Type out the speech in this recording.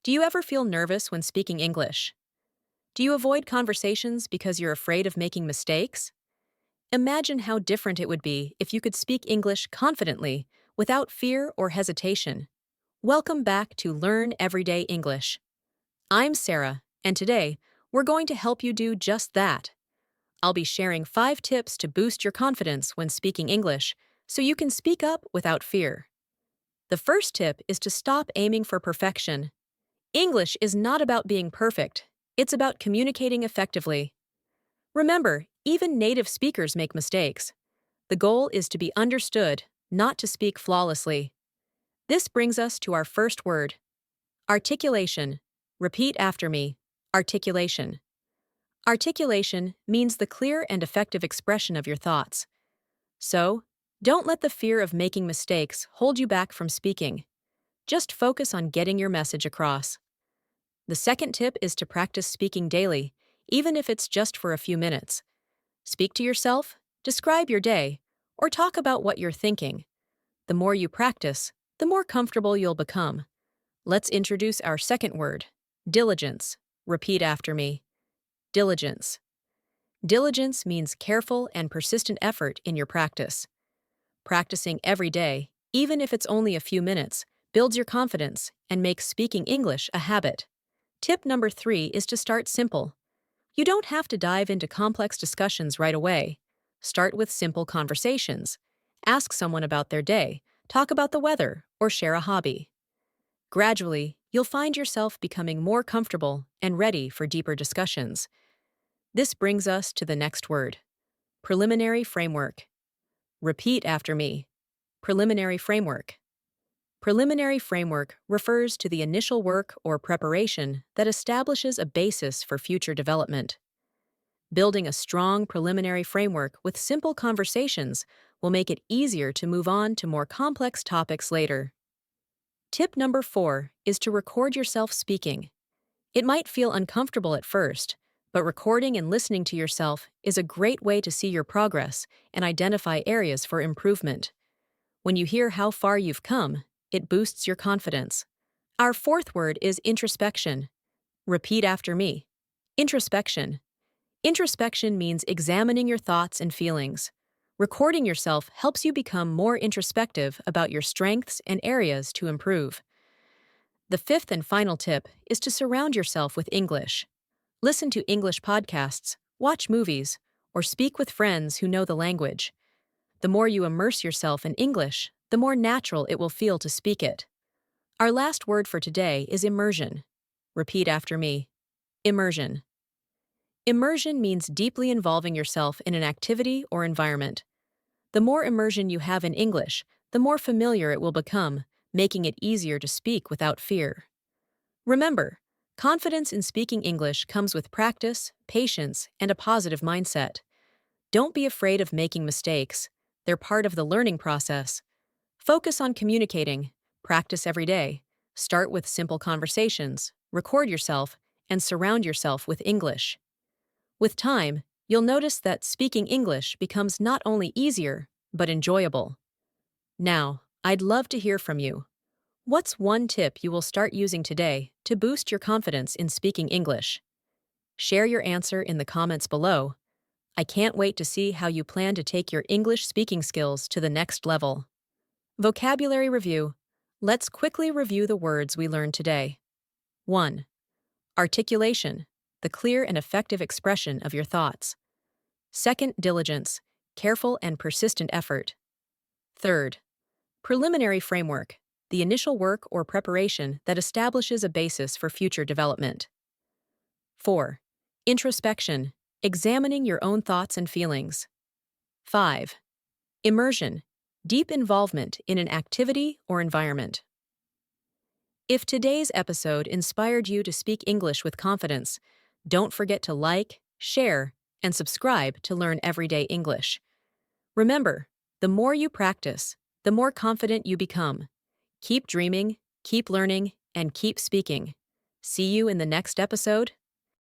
Do you ever feel nervous when speaking English? Do you avoid conversations because you're afraid of making mistakes? Imagine how different it would be if you could speak English confidently, without fear or hesitation. Welcome back to Learn Everyday English. I'm Sarah, and today, we're going to help you do just that. I'll be sharing 5 tips to boost your confidence when speaking English, so you can speak up without fear. The first tip is to stop aiming for perfection. English is not about being perfect, it's about communicating effectively. Remember, even native speakers make mistakes. The goal is to be understood, not to speak flawlessly. This brings us to our first word: articulation. Repeat after me. Articulation. Articulation means the clear and effective expression of your thoughts. So, don't let the fear of making mistakes hold you back from speaking. Just focus on getting your message across. The second tip is to practice speaking daily, even if it's just for a few minutes. Speak to yourself, describe your day, or talk about what you're thinking. The more you practice, the more comfortable you'll become. Let's introduce our second word: diligence. Repeat after me. Diligence. Diligence means careful and persistent effort in your practice. Practicing every day, even if it's only a few minutes, builds your confidence and makes speaking English a habit. Tip number 3 is to start simple. You don't have to dive into complex discussions right away. Start with simple conversations. Ask someone about their day, talk about the weather, or share a hobby. Gradually, you'll find yourself becoming more comfortable and ready for deeper discussions. This brings us to the next word: preliminary framework. Repeat after me. Preliminary framework. Preliminary framework refers to the initial work or preparation that establishes a basis for future development. Building a strong preliminary framework with simple conversations will make it easier to move on to more complex topics later. Tip number 4 is to record yourself speaking. It might feel uncomfortable at first, but recording and listening to yourself is a great way to see your progress and identify areas for improvement. When you hear how far you've come, it boosts your confidence. Our fourth word is introspection. Repeat after me. Introspection. Introspection means examining your thoughts and feelings. Recording yourself helps you become more introspective about your strengths and areas to improve. The fifth and final tip is to surround yourself with English. Listen to English podcasts, watch movies, or speak with friends who know the language. The more you immerse yourself in English, the more natural it will feel to speak it. Our last word for today is immersion. Repeat after me. Immersion. Immersion means deeply involving yourself in an activity or environment. The more immersion you have in English, the more familiar it will become, making it easier to speak without fear. Remember, confidence in speaking English comes with practice, patience, and a positive mindset. Don't be afraid of making mistakes. They're part of the learning process. Focus on communicating, practice every day, start with simple conversations, record yourself, and surround yourself with English. With time, you'll notice that speaking English becomes not only easier, but enjoyable. Now, I'd love to hear from you. What's one tip you will start using today to boost your confidence in speaking English? Share your answer in the comments below. I can't wait to see how you plan to take your English speaking skills to the next level. Vocabulary review. Let's quickly review the words we learned today. 1. Articulation, the clear and effective expression of your thoughts. 2nd, diligence, careful and persistent effort. 3rd, preliminary framework, the initial work or preparation that establishes a basis for future development. 4. Introspection, examining your own thoughts and feelings. 5. Immersion, deep involvement in an activity or environment. If today's episode inspired you to speak English with confidence, don't forget to like, share, and subscribe to Learn Everyday English. Remember, the more you practice, the more confident you become. Keep dreaming, keep learning, and keep speaking. See you in the next episode.